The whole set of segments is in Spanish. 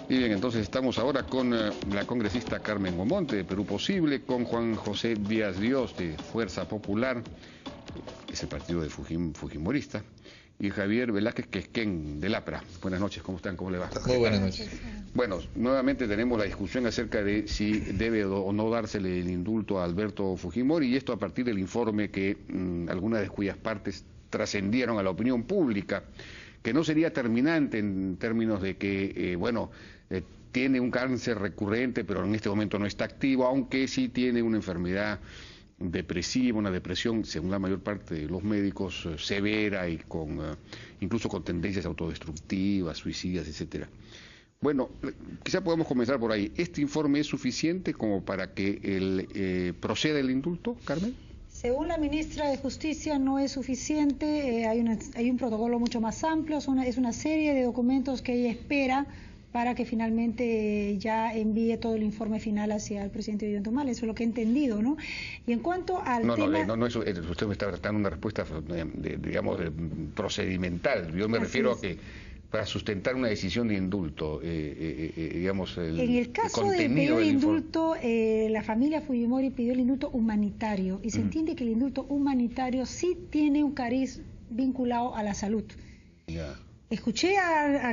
Y bien, entonces estamos ahora con la congresista Carmen Omonte de Perú Posible, con Juan José Díaz Dios de Fuerza Popular, que es el partido de Fujimorista, y Javier Velázquez Quesquén del APRA. Buenas noches, ¿cómo están? ¿Cómo le va? Muy buenas noches. Bueno, nuevamente tenemos la discusión acerca de si debe o no dársele el indulto a Alberto Fujimori, y esto a partir del informe que algunas de cuyas partes trascendieron a la opinión pública, que no sería terminante en términos de que, tiene un cáncer recurrente, pero en este momento no está activo, aunque sí tiene una enfermedad depresiva, una depresión, según la mayor parte de los médicos, severa y con incluso con tendencias autodestructivas, suicidas, etcétera. Bueno, quizá podamos comenzar por ahí. ¿Este informe es suficiente como para que proceda el indulto, Carmen? Según la ministra de Justicia no es suficiente, hay un protocolo mucho más amplio, es una serie de documentos que ella espera para que finalmente ya envíe todo el informe final hacia el presidente Ollanta, eso es lo que he entendido, ¿no? Y en cuanto al tema... No, usted me está dando una respuesta, digamos, procedimental. Yo me refiero a que para sustentar una decisión de indulto, digamos, en el caso del pedido de indulto, la familia Fujimori pidió el indulto humanitario, y se entiende que el indulto humanitario sí tiene un cariz vinculado a la salud. Ya. Escuché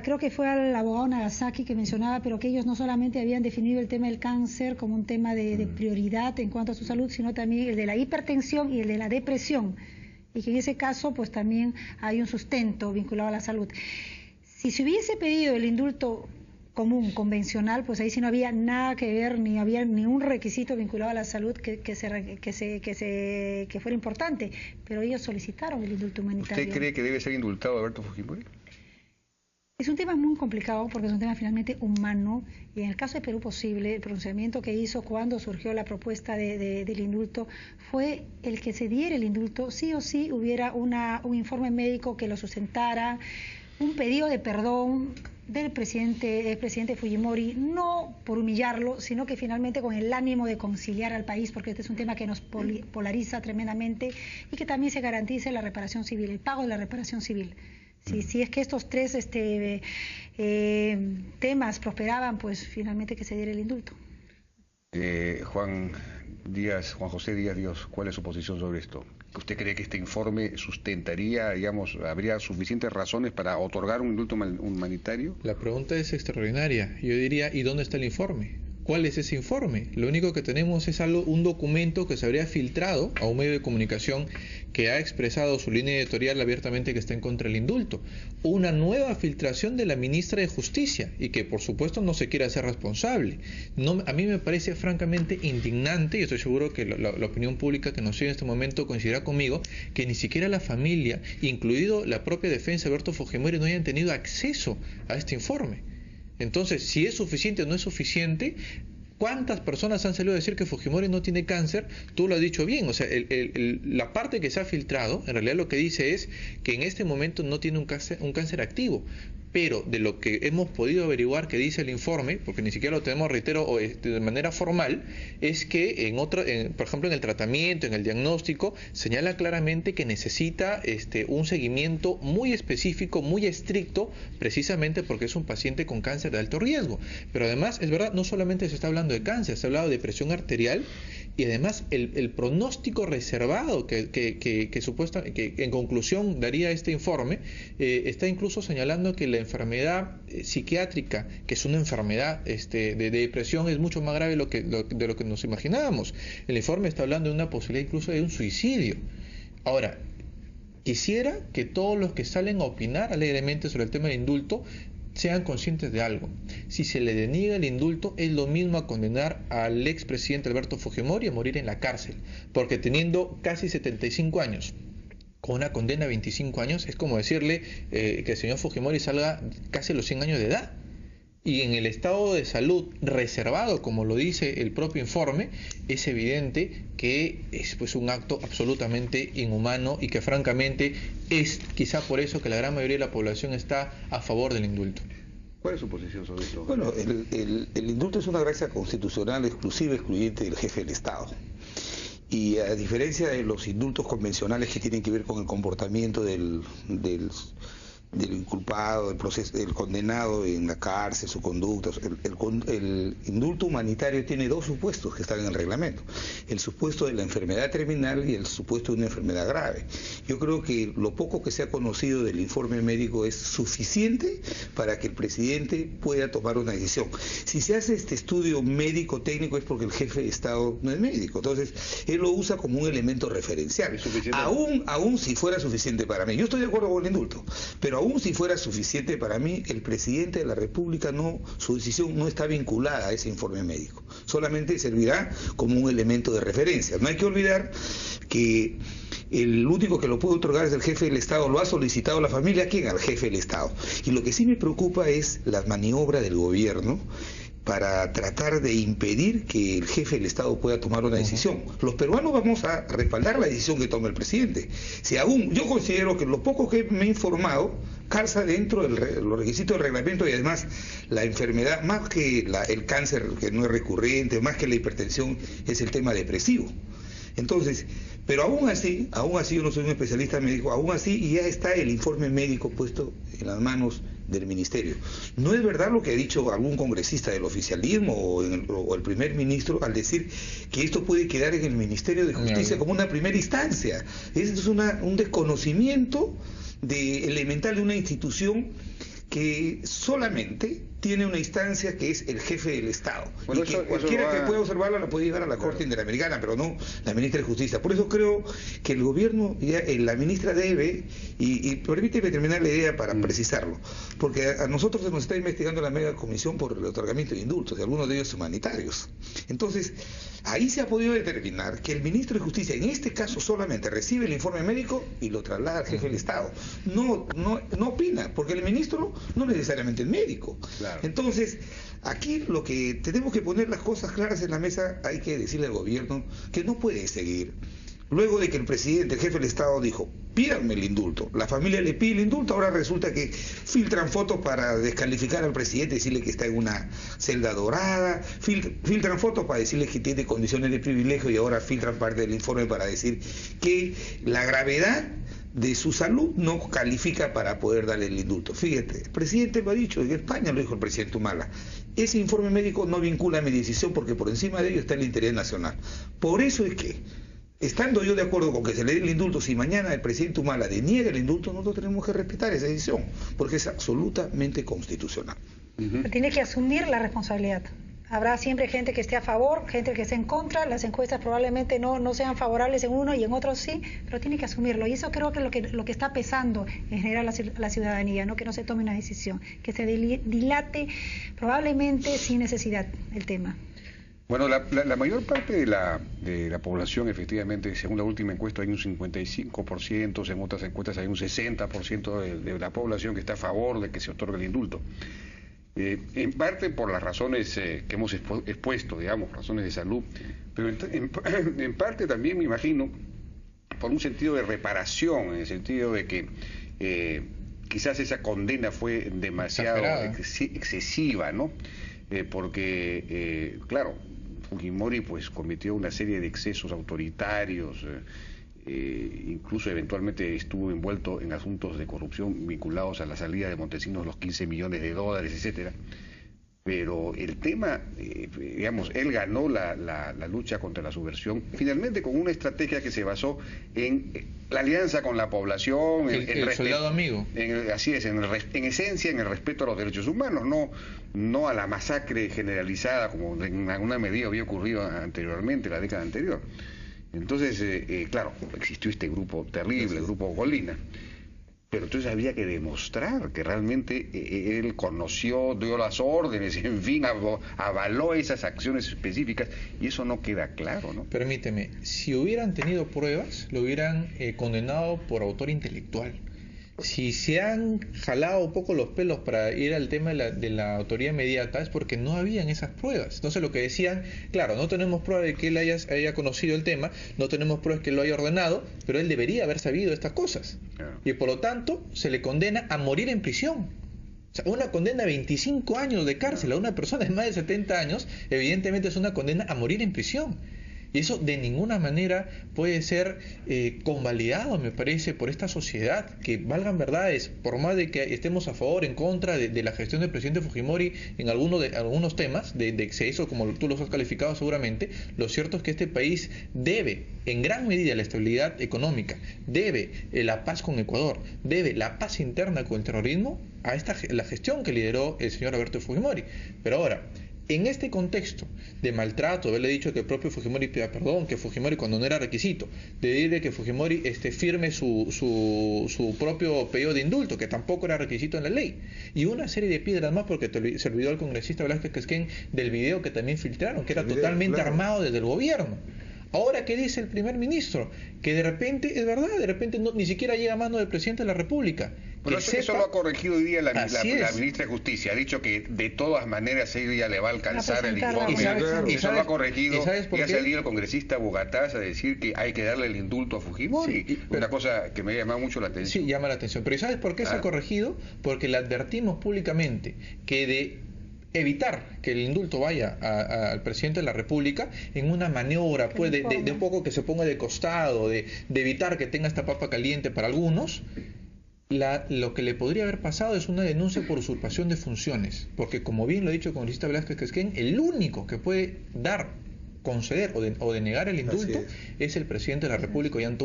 creo que fue al abogado Nagasaki que mencionaba, pero que ellos no solamente habían definido el tema del cáncer como un tema de prioridad en cuanto a su salud, sino también el de la hipertensión y el de la depresión, y que en ese caso pues también hay un sustento vinculado a la salud. Si se hubiese pedido el indulto común, convencional, pues ahí sí no había nada que ver, ni había ningún requisito vinculado a la salud que fuera importante, pero ellos solicitaron el indulto humanitario. ¿Usted cree que debe ser indultado Alberto Fujimori? Es un tema muy complicado porque es un tema finalmente humano, y en el caso de Perú Posible, el pronunciamiento que hizo cuando surgió la propuesta del indulto fue el que se diera el indulto, sí o sí hubiera un informe médico que lo sustentara, un pedido de perdón del presidente Fujimori, no por humillarlo, sino que finalmente con el ánimo de conciliar al país, porque este es un tema que nos polariza tremendamente, y que también se garantice la reparación civil, el pago de la reparación civil. Si es que estos tres temas prosperaban, pues finalmente que se diera el indulto. Juan José Díaz Dios, ¿cuál es su posición sobre esto? ¿Usted cree que este informe sustentaría, digamos, habría suficientes razones para otorgar un indulto humanitario? La pregunta es extraordinaria. Yo diría, ¿y dónde está el informe? ¿Cuál es ese informe? Lo único que tenemos es un documento que se habría filtrado a un medio de comunicación que ha expresado su línea editorial abiertamente que está en contra del indulto. Una nueva filtración de la ministra de Justicia, y que por supuesto no se quiere hacer responsable. A mí me parece francamente indignante, y estoy seguro que la opinión pública que nos sigue en este momento coincidirá conmigo, que ni siquiera la familia, incluido la propia defensa de Alberto Fujimori, no hayan tenido acceso a este informe. Entonces, si es suficiente o no es suficiente, ¿cuántas personas han salido a decir que Fujimori no tiene cáncer? Tú lo has dicho bien, o sea, la parte que se ha filtrado, en realidad lo que dice es que en este momento no tiene un cáncer activo. Pero de lo que hemos podido averiguar que dice el informe, porque ni siquiera lo tenemos, reitero, de manera formal, es que por ejemplo en el tratamiento, en el diagnóstico, señala claramente que necesita un seguimiento muy específico, muy estricto, precisamente porque es un paciente con cáncer de alto riesgo. Pero además, es verdad, no solamente se está hablando de cáncer, se ha hablado de presión arterial, y además el pronóstico reservado que en conclusión daría este informe, está incluso señalando que la enfermedad psiquiátrica, que es una enfermedad de depresión, es mucho más grave de lo que nos imaginábamos. El informe está hablando de una posibilidad incluso de un suicidio. Ahora, quisiera que todos los que salen a opinar alegremente sobre el tema del indulto sean conscientes de algo. Si se le deniega el indulto, es lo mismo a condenar al expresidente Alberto Fujimori a morir en la cárcel, porque teniendo casi 75 años, con una condena de 25 años, es como decirle que el señor Fujimori salga casi a los 100 años de edad. Y en el estado de salud reservado, como lo dice el propio informe, es evidente que es pues un acto absolutamente inhumano, y que francamente es quizá por eso que la gran mayoría de la población está a favor del indulto. ¿Cuál es su posición sobre esto? Bueno, el indulto es una gracia constitucional exclusiva, excluyente del jefe del Estado. Y a diferencia de los indultos convencionales que tienen que ver con el comportamiento del del inculpado, del proceso, del condenado en la cárcel, su conducta. El indulto humanitario tiene dos supuestos que están en el reglamento: el supuesto de la enfermedad terminal y el supuesto de una enfermedad grave. Yo creo que lo poco que se ha conocido del informe médico es suficiente para que el presidente pueda tomar una decisión. Si se hace este estudio médico técnico es porque el jefe de Estado no es médico, entonces él lo usa como un elemento referencial. Aún si fuera suficiente para mí, yo estoy de acuerdo con el indulto, pero aún si fuera suficiente para mí, el presidente de la República su decisión no está vinculada a ese informe médico, solamente servirá como un elemento de referencia. No hay que olvidar que el único que lo puede otorgar es el jefe del Estado. Lo ha solicitado la familia. ¿Quién? Al jefe del Estado. Y lo que sí me preocupa es la maniobra del gobierno para tratar de impedir que el jefe del Estado pueda tomar una decisión. Los peruanos vamos a respaldar la decisión que tome el presidente. Si aún, yo considero que lo poco que me he informado calza dentro de los requisitos del reglamento, y además la enfermedad, más que el cáncer, que no es recurrente, más que la hipertensión, es el tema depresivo. Entonces, pero aún así, yo no soy un especialista médico, aún así ya está el informe médico puesto en las manos del ministerio. No es verdad lo que ha dicho algún congresista del oficialismo o el primer ministro al decir que esto puede quedar en el Ministerio de Justicia como una primera instancia. Esto es un desconocimiento elemental de una institución que solamente tiene una instancia que es el jefe del Estado. Bueno, y que cualquiera que pueda observarla la puede llevar a la Corte Interamericana, pero no la ministra de Justicia. Por eso creo que el gobierno, la ministra debe, y permíteme terminar la idea para precisarlo, porque a nosotros se nos está investigando la mega comisión por el otorgamiento de indultos, y algunos de ellos humanitarios. Entonces, ahí se ha podido determinar que el ministro de Justicia, en este caso solamente recibe el informe médico y lo traslada al jefe del Estado. No opina, porque el ministro no necesariamente es médico. Claro. Entonces, aquí lo que tenemos que poner las cosas claras en la mesa, hay que decirle al gobierno que no puede seguir. Luego de que el presidente, el jefe del Estado dijo, pídanme el indulto, la familia le pide el indulto, ahora resulta que filtran fotos para descalificar al presidente, decirle que está en una celda dorada, filtran fotos para decirle que tiene condiciones de privilegio, y ahora filtran parte del informe para decir que la gravedad de su salud no califica para poder darle el indulto. Fíjate, el presidente lo ha dicho, en España lo dijo el presidente Humala, ese informe médico no vincula mi decisión porque por encima de ello está el interés nacional. Por eso es que, estando yo de acuerdo con que se le dé el indulto, si mañana el presidente Humala deniega el indulto, nosotros tenemos que respetar esa decisión, porque es absolutamente constitucional. Tiene que asumir la responsabilidad. Habrá siempre gente que esté a favor, gente que esté en contra. Las encuestas probablemente no sean favorables en uno y en otros sí, pero tiene que asumirlo. Y eso creo que es lo que está pesando en general la ciudadanía, ¿no? Que no se tome una decisión, que se dilate probablemente sin necesidad el tema. Bueno, la mayor parte de la población, efectivamente, según la última encuesta, hay un 55%, según otras encuestas hay un 60% de la población que está a favor de que se otorgue el indulto. En parte por las razones que hemos expuesto, digamos, razones de salud, pero en parte también, me imagino, por un sentido de reparación, en el sentido de que quizás esa condena fue demasiado excesiva, ¿no? Porque, claro, Fujimori pues cometió una serie de excesos autoritarios, incluso eventualmente estuvo envuelto en asuntos de corrupción vinculados a la salida de Montesinos, los 15 millones de dólares, etcétera. Pero el tema, digamos, él ganó la lucha contra la subversión, finalmente con una estrategia que se basó en la alianza con la población, el soldado amigo. Así es, en esencia, en el respeto a los derechos humanos, no a la masacre generalizada como en alguna medida había ocurrido anteriormente, la década anterior. Entonces, claro, existió este grupo terrible, el grupo Golina, pero entonces había que demostrar que realmente él conoció, dio las órdenes, en fin, avaló esas acciones específicas, y eso no queda claro, ¿no? Permíteme, si hubieran tenido pruebas, lo hubieran condenado por autor intelectual. Si se han jalado un poco los pelos para ir al tema de la autoría inmediata, es porque no habían esas pruebas. Entonces lo que decían, claro, no tenemos pruebas de que él haya conocido el tema, no tenemos pruebas que él lo haya ordenado, pero él debería haber sabido estas cosas. Y por lo tanto se le condena a morir en prisión. O sea, una condena a 25 años de cárcel a una persona de más de 70 años, evidentemente es una condena a morir en prisión. Y eso de ninguna manera puede ser convalidado, me parece, por esta sociedad, que valgan verdades, por más de que estemos a favor, en contra de la gestión del presidente Fujimori en algunos temas, de exceso, como tú los has calificado seguramente, lo cierto es que este país debe, en gran medida, la estabilidad económica, debe la paz con Ecuador, debe la paz interna con el terrorismo a la gestión que lideró el señor Alberto Fujimori. Pero ahora, en este contexto de maltrato, haberle dicho que el propio Fujimori pida perdón, que Fujimori, cuando no era requisito, de decirle que Fujimori firme su propio pedido de indulto, que tampoco era requisito en la ley, y una serie de piedras más, porque se olvidó el congresista Velázquez Quisquén del video que también filtraron, que era totalmente armado desde el gobierno. Ahora, ¿qué dice el primer ministro? Que de repente, es verdad, de repente ni siquiera llega a mano del presidente de la República. Pero eso lo ha corregido hoy día la ministra de Justicia. Ha dicho que de todas maneras ella le va a alcanzar el informe. Eso lo ha corregido. Y ha salido el congresista Bogatás a decir que hay que darle el indulto a Fujimori. Una cosa que me ha llamado mucho la atención. Sí, llama la atención. Pero ¿y sabes por qué se ha corregido? Porque le advertimos públicamente que de evitar que el indulto vaya al presidente de la República en una maniobra pues de un poco que se ponga de costado, de evitar que tenga esta papa caliente para algunos, lo que le podría haber pasado es una denuncia por usurpación de funciones, porque como bien lo ha dicho el congresista Velázquez Quisquén, el único que puede conceder o denegar el indulto es el presidente de la República, Ollanta.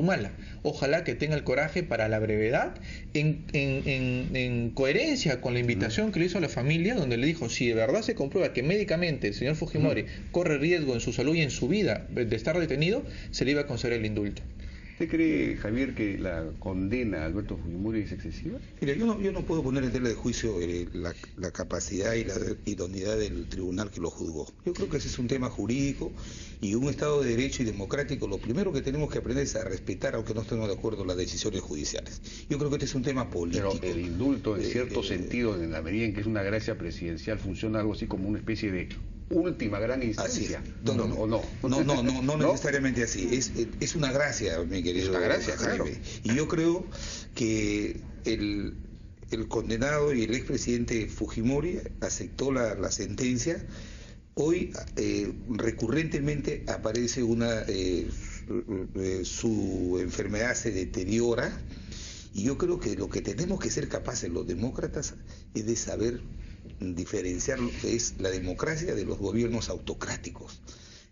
Ojalá que tenga el coraje para la brevedad, en coherencia con la invitación que le hizo a la familia, donde le dijo, si de verdad se comprueba que médicamente el señor Fujimori corre riesgo en su salud y en su vida de estar detenido, se le iba a conceder el indulto. ¿Usted cree, Javier, que la condena a Alberto Fujimori es excesiva? Mira, yo no puedo poner en tela de juicio la capacidad y la idoneidad del tribunal que lo juzgó. Yo creo que ese es un tema jurídico y un Estado de Derecho y democrático. Lo primero que tenemos que aprender es a respetar, aunque no estemos de acuerdo, las decisiones judiciales. Yo creo que este es un tema político. Pero el indulto, en cierto sentido, en la medida en que es una gracia presidencial, funciona algo así como una especie de última gran instancia. No necesariamente así. Es una gracia, mi querido. Es una gracia, Jaime. claro. Y yo creo que el condenado y el expresidente Fujimori aceptó la sentencia. Hoy recurrentemente aparece su enfermedad se deteriora, y yo creo que lo que tenemos que ser capaces los demócratas es de saber diferenciar lo que es la democracia de los gobiernos autocráticos.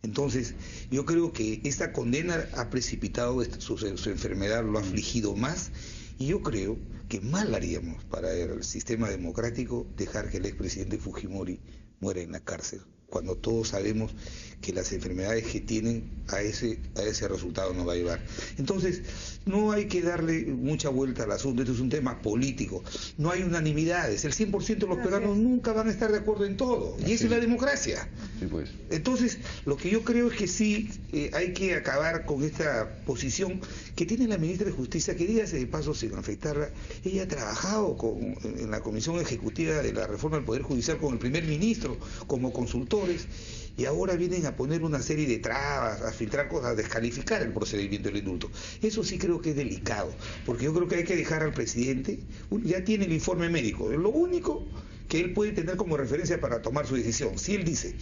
Entonces, yo creo que esta condena ha precipitado su enfermedad, lo ha afligido más, y yo creo que mal haríamos para el sistema democrático dejar que el expresidente Fujimori muera en la cárcel, cuando todos sabemos que las enfermedades que tienen a ese resultado nos va a llevar. Entonces, no hay que darle mucha vuelta al asunto, esto es un tema político, no hay unanimidades, el 100% de los peruanos nunca van a estar de acuerdo en todo, y esa es la democracia. Sí, pues. Entonces, lo que yo creo es que sí hay que acabar con esta posición que tiene la ministra de Justicia, que dígase de paso sin afectarla, ella ha trabajado en la Comisión Ejecutiva de la Reforma del Poder Judicial con el primer ministro como consultores, y ahora vienen a poner una serie de trabas, a filtrar cosas, a descalificar el procedimiento del indulto. Eso sí creo que es delicado, porque yo creo que hay que dejar al presidente, ya tiene el informe médico, es lo único que él puede tener como referencia para tomar su decisión. Si él dice,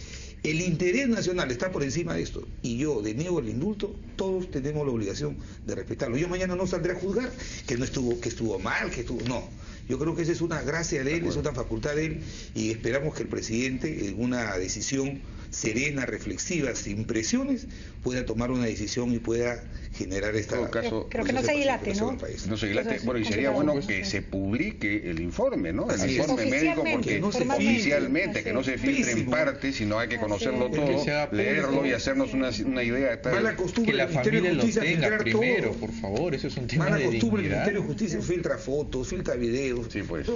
el interés nacional está por encima de esto, y yo deniego el indulto, todos tenemos la obligación de respetarlo. Yo mañana no saldré a juzgar que estuvo mal, no. Yo creo que esa es una gracia de él, es una facultad de él, y esperamos que el presidente, en una decisión serena, reflexiva, sin presiones, pueda tomar una decisión y pueda generar esta... En todo caso, creo que no se dilate, ¿no? No se dilate. Bueno, y sería bueno que se publique el informe, ¿no? El informe médico, porque oficialmente, que no se filtre en parte, sino hay que conocerlo todo, leerlo y hacernos una idea. Que la familia lo tenga primero, por favor, eso es un tema de dignidad. El Ministerio de Justicia filtra fotos, filtra videos. Sí, pues.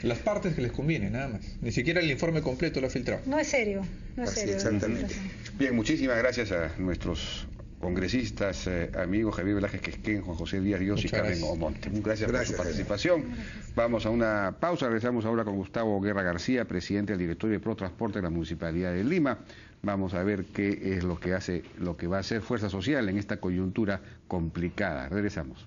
Las partes que les conviene, nada más. Ni siquiera el informe completo lo ha filtrado. No es serio, no es serio. Exactamente. Bien, muchísimas gracias a nuestros congresistas, amigos Javier Velázquez Quisquén, Juan José Díaz Ríos y Carmen Omonte. Gracias por su participación. Vamos a una pausa, regresamos ahora con Gustavo Guerra García, presidente del Directorio de Protransporte de la Municipalidad de Lima. Vamos a ver qué es lo que va a hacer Fuerza Social en esta coyuntura complicada. Regresamos.